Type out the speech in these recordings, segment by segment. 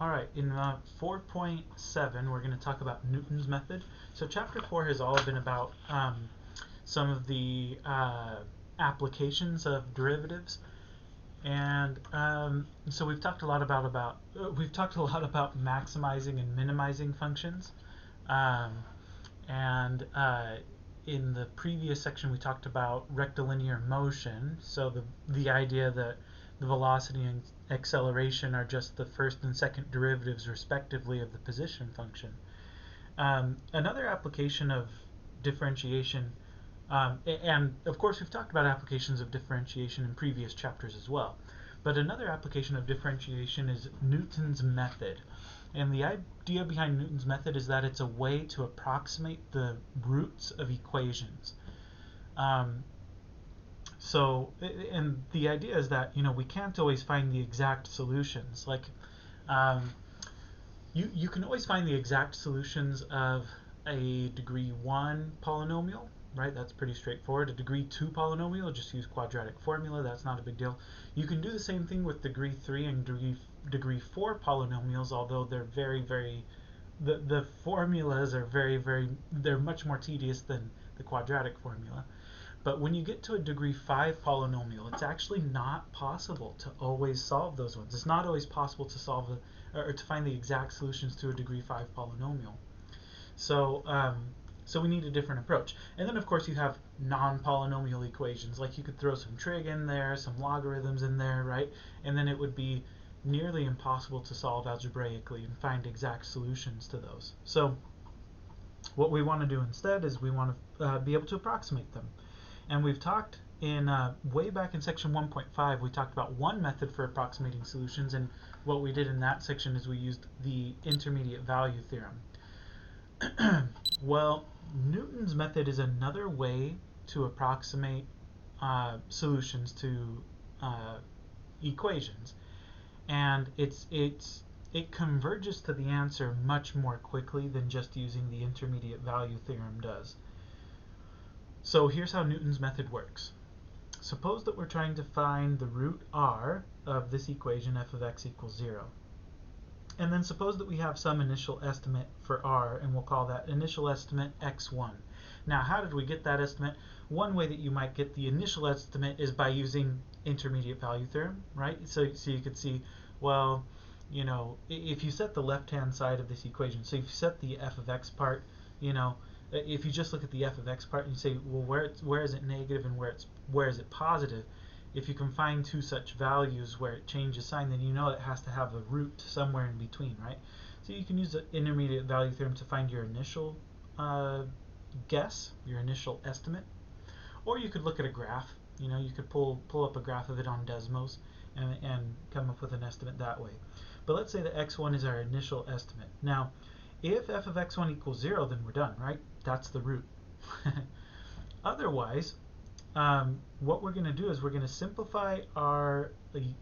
Alright, in 4.7 we're going to talk about Newton's method. So chapter 4 has all been about some of the applications of derivatives, and so we've talked a lot about maximizing and minimizing functions, and in the previous section we talked about rectilinear motion, so the idea that the velocity and acceleration are just the first and second derivatives respectively of the position function. Another application of differentiation, and of course we've talked about applications of differentiation in previous chapters as well, but another application of differentiation is Newton's method. And the idea behind Newton's method is that it's a way to approximate the roots of equations. And the idea is that, we can't always find the exact solutions. Like, you can always find the exact solutions of a degree 1 polynomial, right? That's pretty straightforward. A degree 2 polynomial, just use quadratic formula. That's not a big deal. You can do the same thing with degree 3 and degree 4 polynomials, although they're the formulas are they're much more tedious than the quadratic formula. But when you get to a degree 5 polynomial, it's actually not possible to always solve those ones. It's not always possible to solve or to find the exact solutions to a degree 5 polynomial. So we need a different approach. And then of course you have non-polynomial equations. Like you could throw some trig in there, some logarithms in there, right? And then it would be nearly impossible to solve algebraically and find exact solutions to those. So what we want to do instead is we want to be able to approximate them. And we've talked in way back in section 1.5, we talked about one method for approximating solutions, and what we did in that section is we used the intermediate value theorem. Well, Newton's method is another way to approximate solutions to equations, and it converges to the answer much more quickly than just using the intermediate value theorem does. So here's how Newton's method works. Suppose that we're trying to find the root r of this equation f of x equals 0. And then suppose that we have some initial estimate for r, and we'll call that initial estimate x1. Now, how did we get that estimate? One way that you might get the initial estimate is by using intermediate value theorem, right? So you could see, well, if you set the left-hand side of this equation, so if you set the f of x part, if you just look at the f of x part and you say, well, where is it negative and where is it positive? If you can find two such values where it changes sign, then you know it has to have a root somewhere in between, right? So you can use the intermediate value theorem to find your initial guess, your initial estimate. Or you could look at a graph. You could pull up a graph of it on Desmos and come up with an estimate that way. But let's say that x1 is our initial estimate. Now, if f of x1 equals 0, then we're done, right? That's the root. Otherwise, what we're going to do is we're going to simplify our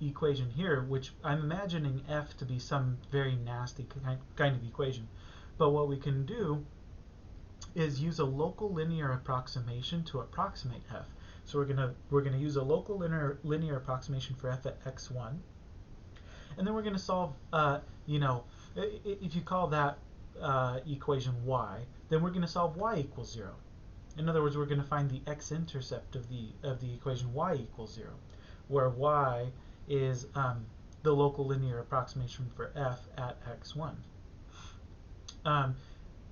equation here, which I'm imagining f to be some very nasty kind of equation. But what we can do is use a local linear approximation to approximate f. So we're gonna use a local linear approximation for f at x1, and then we're going to solve. If you call that equation y, then we're going to solve y equals 0. In other words, we're going to find the x-intercept of the equation y equals 0, where y is the local linear approximation for f at x1.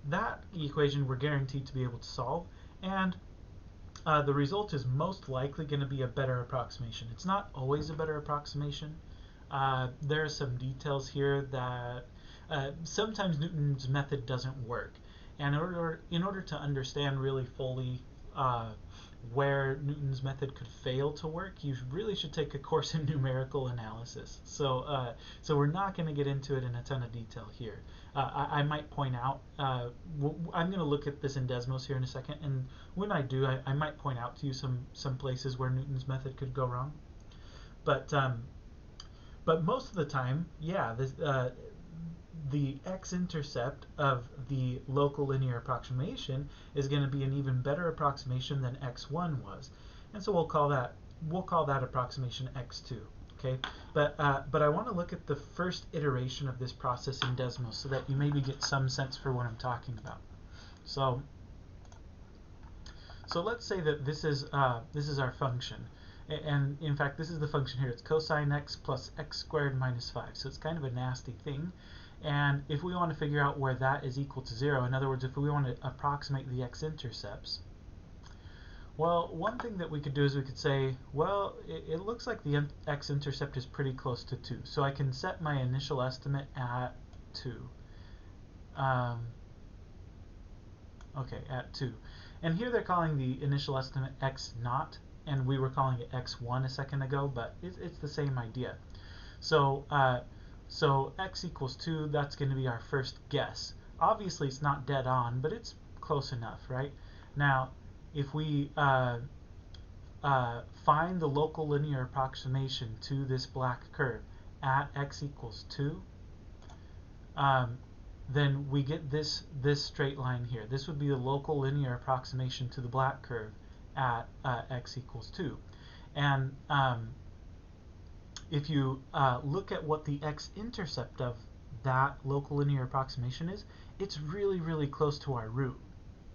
That equation we're guaranteed to be able to solve, and the result is most likely going to be a better approximation. It's not always a better approximation. There are some details here that sometimes Newton's method doesn't work. And in order to understand really fully where Newton's method could fail to work, you really should take a course in numerical analysis. So we're not going to get into it in a ton of detail here. I might point out, I'm going to look at this in Desmos here in a second, and when I do, I might point out to you some places where Newton's method could go wrong. But most of the time, yeah, the x-intercept of the local linear approximation is going to be an even better approximation than x1 was, and so we'll call that approximation x2. Okay, but I want to look at the first iteration of this process in Desmos so that you maybe get some sense for what I'm talking about. So let's say that this is our function, and in fact this is the function here. It's cosine x plus x squared minus 5. So it's kind of a nasty thing, and if we want to figure out where that is equal to 0, in other words, if we want to approximate the x-intercepts, well, one thing that we could do is we could say, well, it looks like the x-intercept is pretty close to 2. So I can set my initial estimate at 2. Okay, at 2. And here they're calling the initial estimate x naught, and we were calling it x1 a second ago, but it's the same idea. So, so x equals 2, that's going to be our first guess. Obviously, it's not dead on, but it's close enough, right? Now, if we find the local linear approximation to this black curve at x equals 2, then we get this straight line here. This would be the local linear approximation to the black curve at x equals 2. And if you look at what the x-intercept of that local linear approximation is, it's really, really close to our root.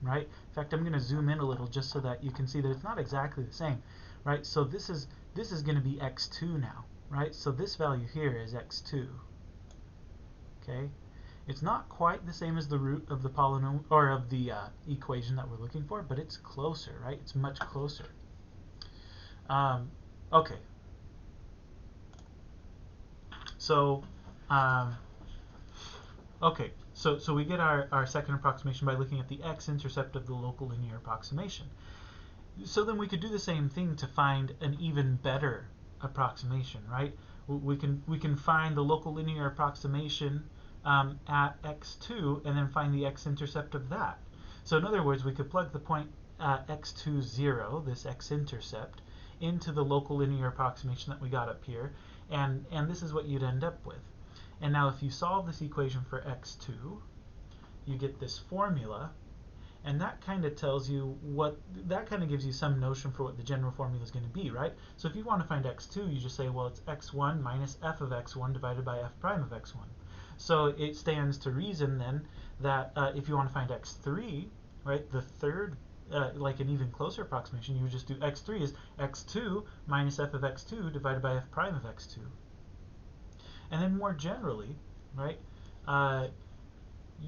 Right? In fact, I'm going to zoom in a little just so that you can see that it's not exactly the same, right? So this is going to be x2 now, right? So this value here is x2. Okay, it's not quite the same as the root of the polynomial or of the equation that we're looking for, but it's closer, right? It's much closer. Okay, so okay. So we get our second approximation by looking at the x-intercept of the local linear approximation. So then we could do the same thing to find an even better approximation, right? We can find the local linear approximation at x2 and then find the x-intercept of that. So in other words, we could plug the point x2, 0, this x-intercept, into the local linear approximation that we got up here, and this is what you'd end up with. And now if you solve this equation for x2, you get this formula, and that kind of tells you that kind of gives you some notion for what the general formula is going to be, right? So if you want to find x2, you just say, well, it's x1 minus f of x1 divided by f prime of x1. So it stands to reason then that if you want to find x3, right, the third, like an even closer approximation, you would just do x3 is x2 minus f of x2 divided by f prime of x2. And then more generally, right,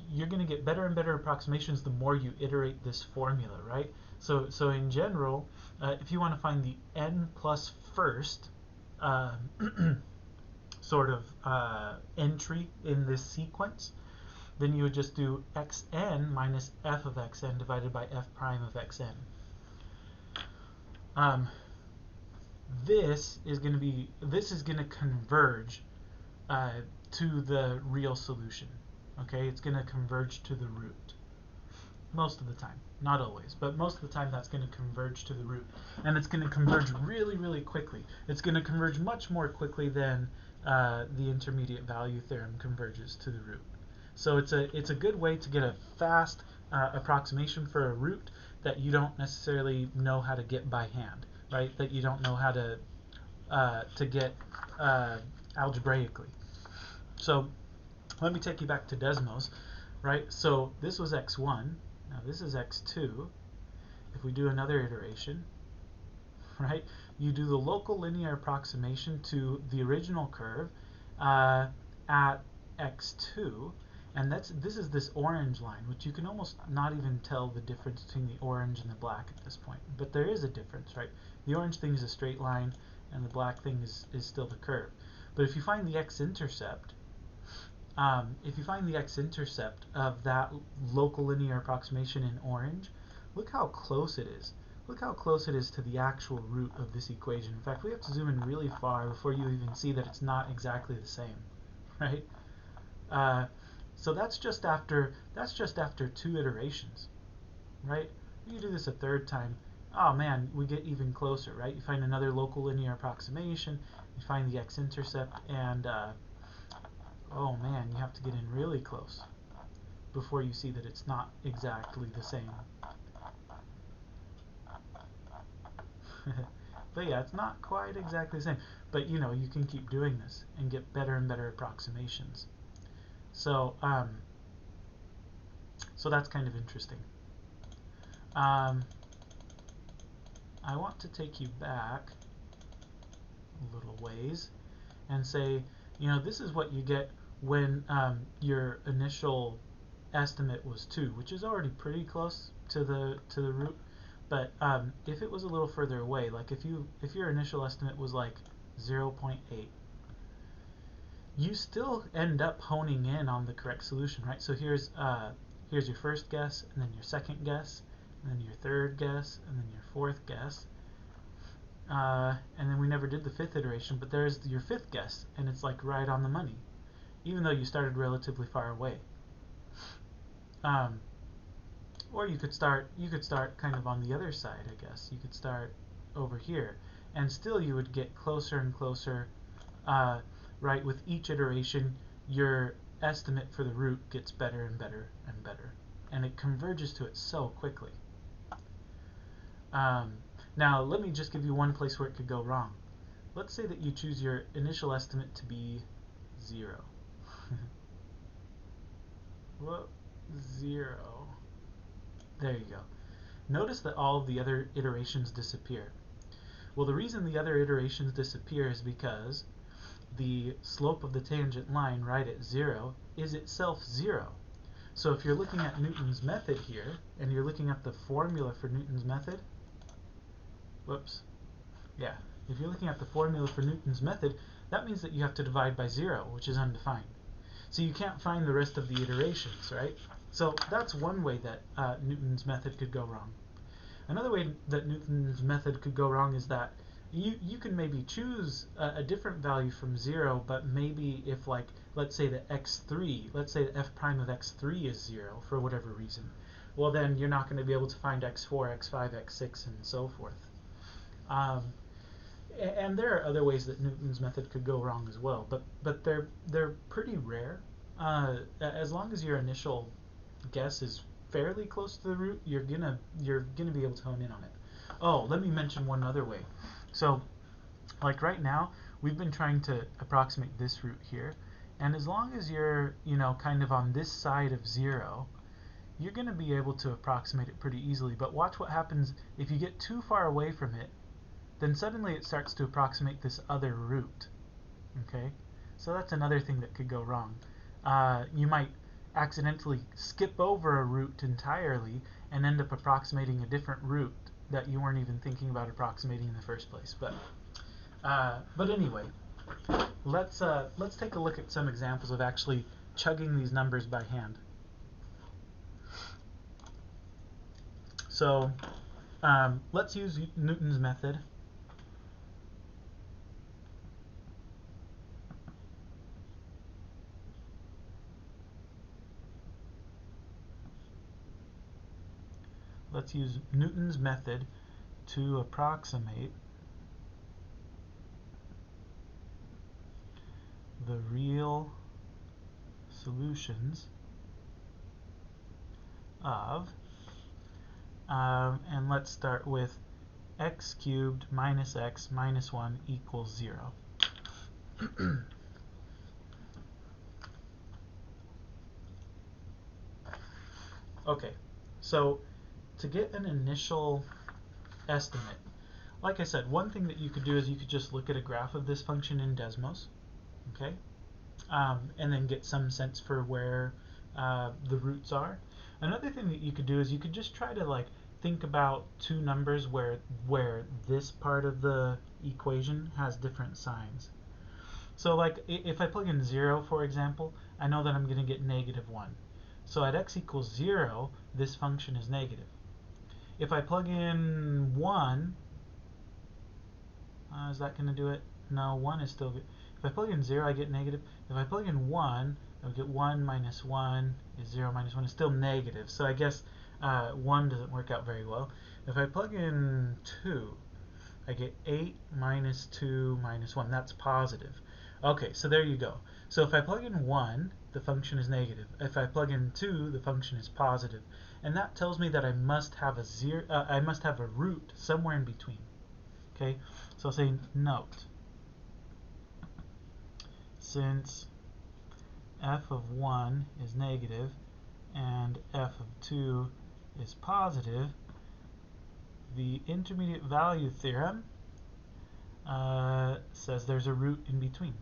you're going to get better and better approximations the more you iterate this formula, right? So in general, if you want to find the n plus first sort of entry in this sequence, then you would just do xn minus f of xn divided by f prime of xn. This is going to converge to the real solution. Okay, it's going to converge to the root. Most of the time, not always, but most of the time that's going to converge to the root, and it's going to converge really, really quickly. It's going to converge much more quickly than the intermediate value theorem converges to the root. So it's a good way to get a fast approximation for a root that you don't necessarily know how to get by hand, right? That you don't know how to get algebraically. So let me take you back to Desmos, right? So this was x1, now this is x2. If we do another iteration, right, you do the local linear approximation to the original curve at x2, and this is this orange line, which you can almost not even tell the difference between the orange and the black at this point, but there is a difference, right? The orange thing is a straight line, and the black thing is still the curve. But if you find the x-intercept, of that local linear approximation in orange, look how close it is. Look how close it is to the actual root of this equation. In fact, we have to zoom in really far before you even see that it's not exactly the same, right? So that's just after 2 iterations, right? You do this a third time, oh man, we get even closer, right? You find another local linear approximation, you find the x-intercept, and oh man, you have to get in really close before you see that it's not exactly the same. But yeah, it's not quite exactly the same. But you know, you can keep doing this and get better and better approximations. So so that's kind of interesting. I want to take you back a little ways and say, you know, this is what you get when your initial estimate was 2, which is already pretty close to the root. But if it was a little further away, like if your initial estimate was like 0.8, you still end up honing in on the correct solution, right? So here's your first guess, and then your second guess, and then your third guess, and then your fourth guess. And then we never did the fifth iteration, but there's your fifth guess, and it's like right on the money, even though you started relatively far away. Or you could start kind of on the other side, I guess. You could start over here, and still you would get closer and closer. Right, with each iteration, your estimate for the root gets better and better and better, and it converges to it so quickly. Now, let me just give you one place where it could go wrong. Let's say that you choose your initial estimate to be 0. Whoa, 0. There you go. Notice that all of the other iterations disappear. Well, the reason the other iterations disappear is because the slope of the tangent line right at 0 is itself 0. So if you're looking at Newton's method here, and you're looking at the formula for Newton's method, if you're looking at the formula for Newton's method, that means that you have to divide by 0, which is undefined. So you can't find the rest of the iterations, right? So that's one way that Newton's method could go wrong. Another way that Newton's method could go wrong is that you can maybe choose a different value from 0, but maybe if, like, let's say that x3, let's say that f prime of x3 is 0 for whatever reason, well then you're not going to be able to find x4, x5, x6, and so forth. And there are other ways that Newton's method could go wrong as well, but they're pretty rare. As long as your initial guess is fairly close to the root, you're gonna be able to hone in on it. Oh, let me mention one other way. So, like right now, we've been trying to approximate this root here, and as long as you're, you know, kind of on this side of 0, you're going to be able to approximate it pretty easily. But watch what happens if you get too far away from it, then suddenly it starts to approximate this other root. Okay? So that's another thing that could go wrong. You might accidentally skip over a root entirely and end up approximating a different root that you weren't even thinking about approximating in the first place. But anyway, let's take a look at some examples of actually chugging these numbers by hand. So let's use Newton's method. Let's use Newton's method to approximate the real solutions of, and let's start with x cubed minus x minus 1 equals 0. Okay, so to get an initial estimate, like I said, one thing that you could do is you could just look at a graph of this function in Desmos, okay, and then get some sense for where the roots are. Another thing that you could do is you could just try to, like, think about two numbers where this part of the equation has different signs. So, like, if I plug in 0, for example, I know that I'm going to get negative 1. So at x equals 0, this function is negative. If I plug in 1, is that going to do it? No, 1 is still good. If I plug in 0, I get negative. If I plug in 1, I'll get 1 minus 1 is 0 minus 1 is still negative. So I guess 1 doesn't work out very well. If I plug in 2, I get 8 minus 2 minus 1. That's positive. Okay, so there you go. So if I plug in 1, the function is negative. If I plug in 2, the function is positive. And that tells me that I must have a root somewhere in between. Okay, so I'll say note. since f of 1 is negative and f of 2 is positive, the intermediate value theorem says there's a root in between.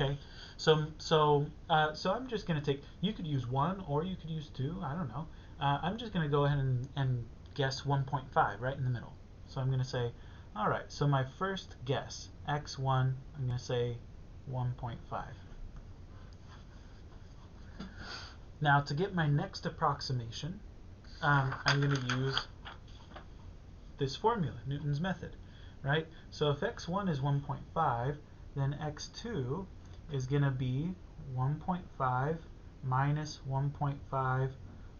Okay, so I'm just going to take, you could use 1 or you could use 2, I don't know. I'm just going to go ahead and guess 1.5 right in the middle. So I'm going to say, alright, so my first guess, x1, I'm going to say 1.5. Now to get my next approximation, I'm going to use this formula, Newton's method, right? So if x1 is 1.5, then x2 is going to be 1.5 minus 1.5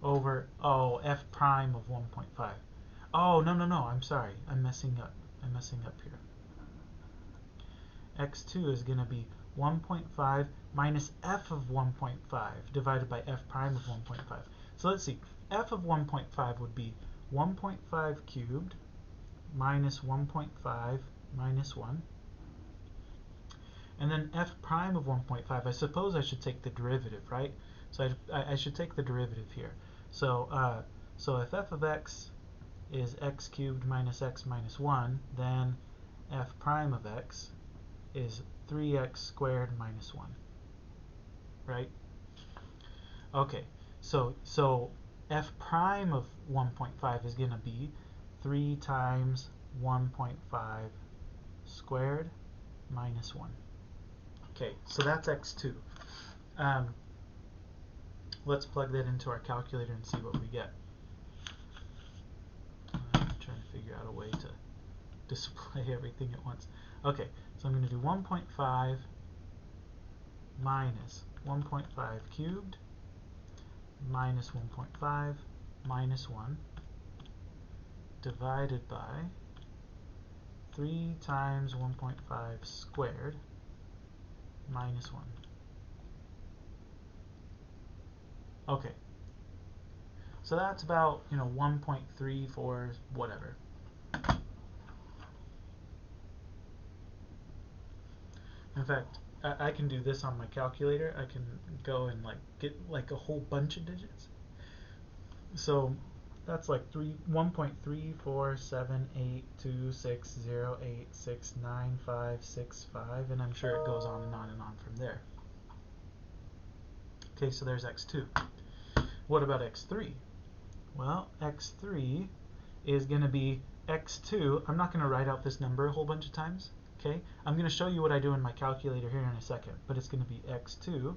over, f prime of 1.5. Oh, no, I'm sorry. I'm messing up here. x2 is going to be 1.5 minus f of 1.5 divided by f prime of 1.5. So let's see. F of 1.5 would be 1.5 cubed minus 1.5 minus 1. And then f prime of 1.5, I suppose I should take the derivative, right? So I should take the derivative here. So if f of x is x cubed minus x minus 1, then f prime of x is 3x squared minus 1, right? Okay, so f prime of 1.5 is going to be 3 times 1.5 squared minus 1. Okay, so that's x2. Let's plug that into our calculator and see what we get. I'm trying to figure out a way to display everything at once. Okay, so I'm going to do 1.5 minus 1.5 cubed minus 1.5 minus 1 divided by 3 times 1.5 squared minus 1. Okay, so that's about 1.34 whatever. In fact, I can do this on my calculator. I can go and get a whole bunch of digits. So that's like 1.34782608695565, and I'm sure it goes on and on and on from there. Okay, so there's x2. What about x3? Well, x3 is going to be x2. I'm not going to write out this number a whole bunch of times. Okay, I'm going to show you what I do in my calculator here in a second, but it's going to be x2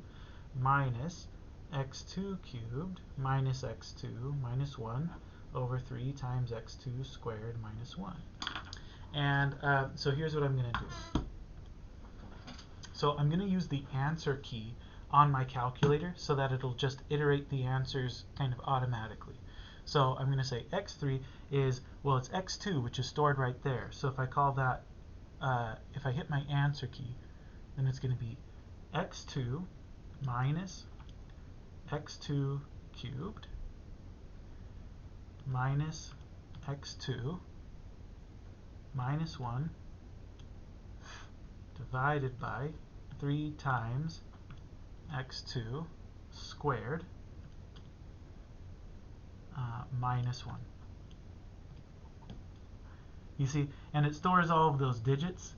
minus x2 cubed minus x2 minus 1 over 3 times x2 squared minus 1. And so here's what I'm going to do. So I'm going to use the answer key on my calculator so that it'll just iterate the answers kind of automatically. So I'm going to say x3 is, well, it's x2, which is stored right there. So if I call that, if I hit my answer key, then it's going to be x2 minus x2 cubed minus x2 minus 1 divided by 3 times x2 squared minus 1. You see, and it stores all of those digits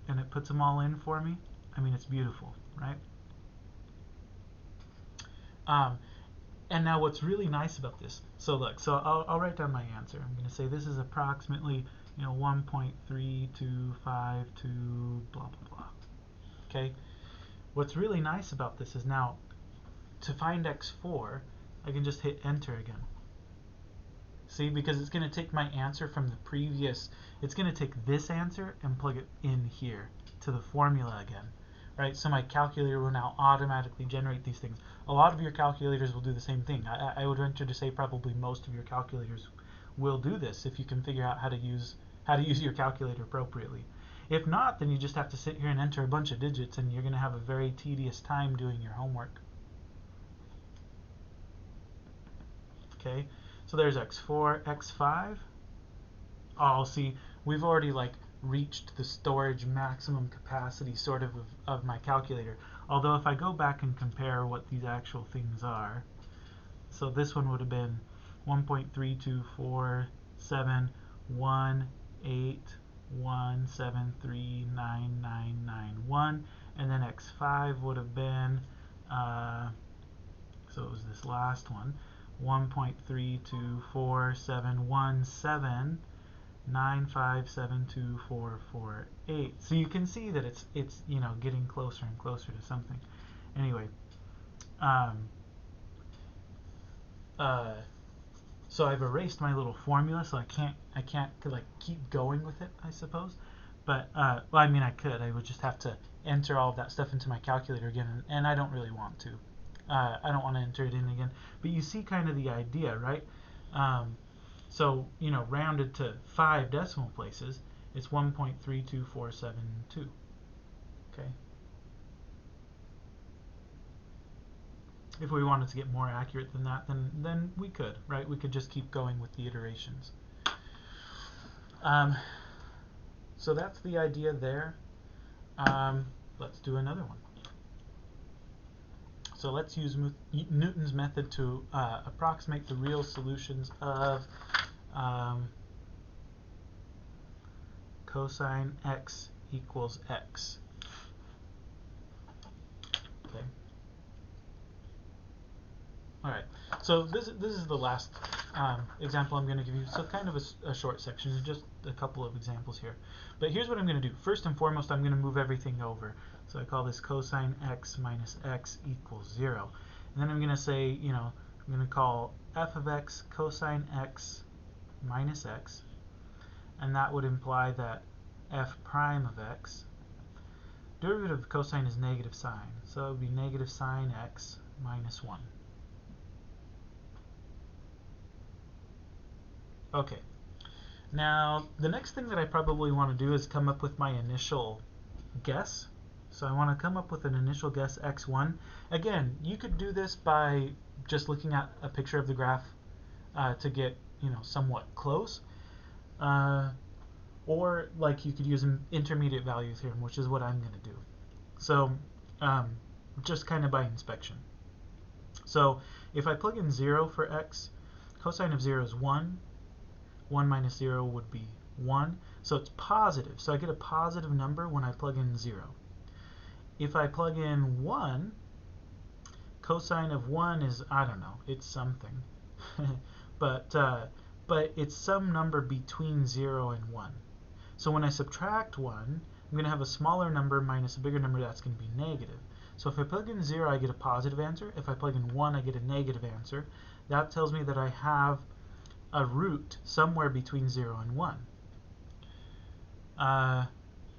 and it puts them all in for me. I mean, it's beautiful, right? And now what's really nice about this, so look, so I'll write down my answer. I'm going to say this is approximately 1.3252 blah blah blah. Okay, what's really nice about this is now to find x4 I can just hit enter again. See, because it's going to take my answer from the previous, it's going to take this answer and plug it in here to the formula again, right? So my calculator will now automatically generate these things. A lot of your calculators will do the same thing. I would venture to say probably most of your calculators will do this if you can figure out how to use your calculator appropriately. If not, then you just have to sit here and enter a bunch of digits, and you're going to have a very tedious time doing your homework. Okay, so there's x4, x5. Oh, see, we've already like reached the storage maximum capacity sort of my calculator. Although if I go back and compare what these actual things are, so this one would have been 1.3247181739991, and then x5 would have been, so it was this last one, 1.3247179572448. So you can see that it's you know, getting closer and closer to something. Anyway, so I've erased my little formula, so I can't like keep going with it, I suppose. But well, I mean, I could. I would just have to enter all of that stuff into my calculator again, and I don't really want to. I don't want to enter it in again. But you see kind of the idea, right? So, you know, rounded to 5 decimal places, it's 1.32472. Okay. If we wanted to get more accurate than that, then we could, right? We could just keep going with the iterations. So that's the idea there. Let's do another one. So let's use Newton's method to approximate the real solutions of cosine x equals x. Okay. All right. So this is the last example I'm going to give you. So kind of a short section, just a couple of examples here. But here's what I'm going to do. First and foremost, I'm going to move everything over. So I call this cosine x minus x equals 0. And then I'm going to say, you know, I'm going to call f of x cosine x minus x. And that would imply that f prime of x, derivative of cosine is negative sine. So it would be negative sine x minus 1. Okay. Now, the next thing that I probably want to do is come up with my initial guess. So I want to come up with an initial guess x1. Again, you could do this by just looking at a picture of the graph to get, you know, somewhat close. Or like you could use an intermediate value theorem, which is what I'm going to do. So just kind of by inspection. So if I plug in 0 for x, cosine of 0 is 1. 1 minus 0 would be 1. So it's positive. So I get a positive number when I plug in 0. If I plug in 1, cosine of 1 is, I don't know, it's something. but it's some number between 0 and 1. So when I subtract 1, I'm going to have a smaller number minus a bigger number that's going to be negative. So if I plug in 0, I get a positive answer. If I plug in 1, I get a negative answer. That tells me that I have a root somewhere between 0 and 1.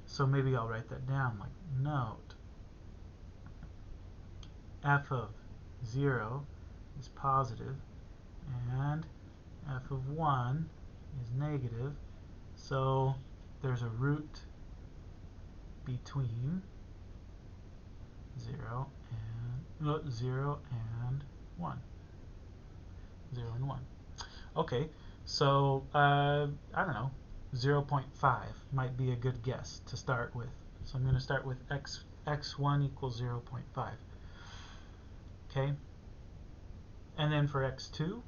So maybe I'll write that down, like note f of 0 is positive and f of 1 is negative. So there's a root between 0 and 1. 0 and 1. Okay, so I don't know, 0.5 might be a good guess to start with. So I'm going to start with x1 equals 0.5. Okay, and then for x2,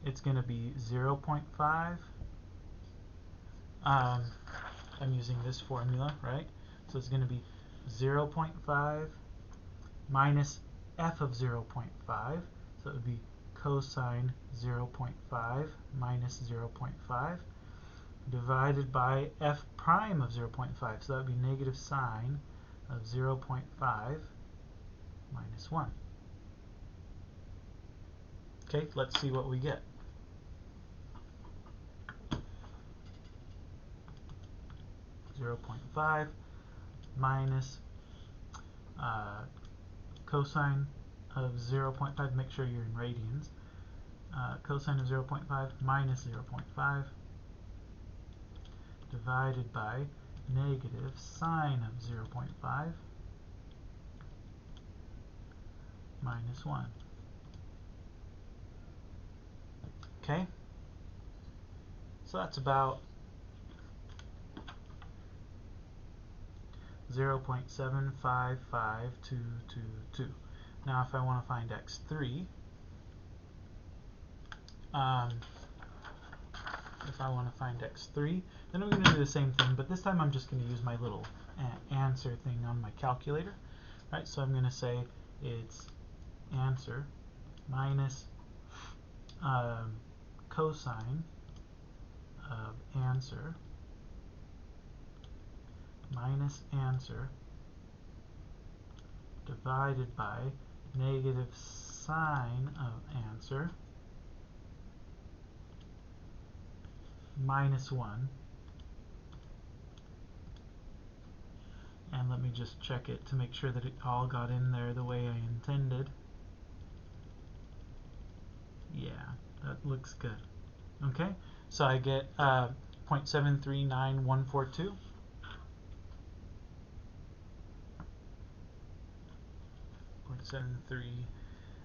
it's going to be 0.5. I'm using this formula, right? So it's going to be 0.5 minus f of 0.5. So it would be cosine 0.5 minus 0.5 divided by f prime of 0.5. So that would be negative sine of 0.5 minus 1. Okay, let's see what we get. (0.5) minus cosine of 0.5, make sure you're in radians, cosine of 0.5 minus 0.5 divided by negative sine of 0.5 minus 1. Okay? So that's about 0.755222. Now if I want to find x3, then I'm going to do the same thing, but this time I'm just going to use my little answer thing on my calculator. Right, so I'm going to say it's answer minus cosine of answer minus answer divided by negative sine of answer minus 1. And let me just check it to make sure that it all got in there the way I intended. Yeah, that looks good. Okay, so I get 0.739142.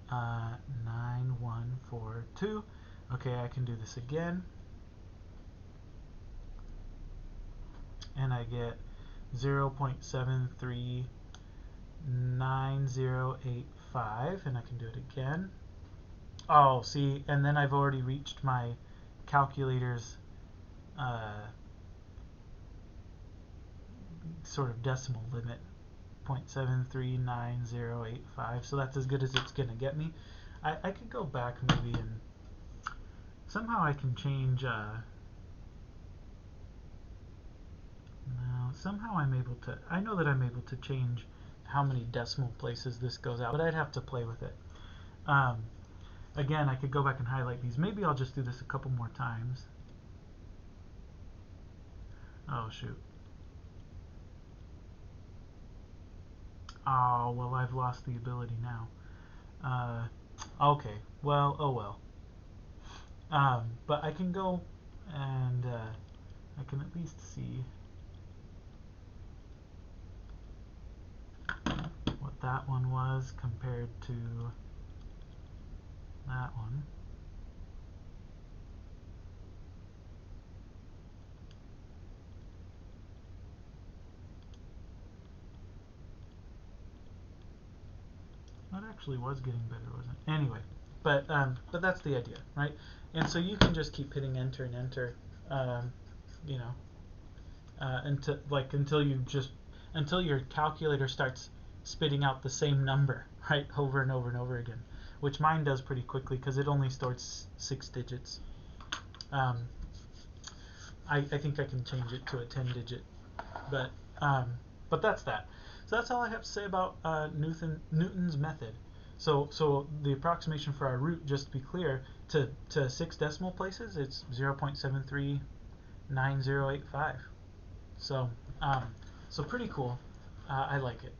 .739142. Okay, I can do this again. And I get 0.739085, and I can do it again. Oh, see, and then I've already reached my calculator's sort of decimal limit, 0.739085, so that's as good as it's going to get me. I could go back maybe and somehow I can change, no, somehow I'm able to, I know that I'm able to change how many decimal places this goes out, but I'd have to play with it. Again, I could go back and highlight these. Maybe I'll just do this a couple more times. Oh, shoot. Oh, well, I've lost the ability now. Okay, well, oh well. But I can go and I can at least see what that one was compared to that one. That actually was getting better, wasn't it? Anyway, but that's the idea, right? And so you can just keep hitting enter and enter, you know, until your calculator starts spitting out the same number, right, over and over and over again, which mine does pretty quickly because it only stores 6 digits. I think I can change it to a 10-digit, but that's that. So that's all I have to say about Newton's method. So the approximation for our root, just to be clear, to 6 decimal places, it's 0.739085. So pretty cool. I like it.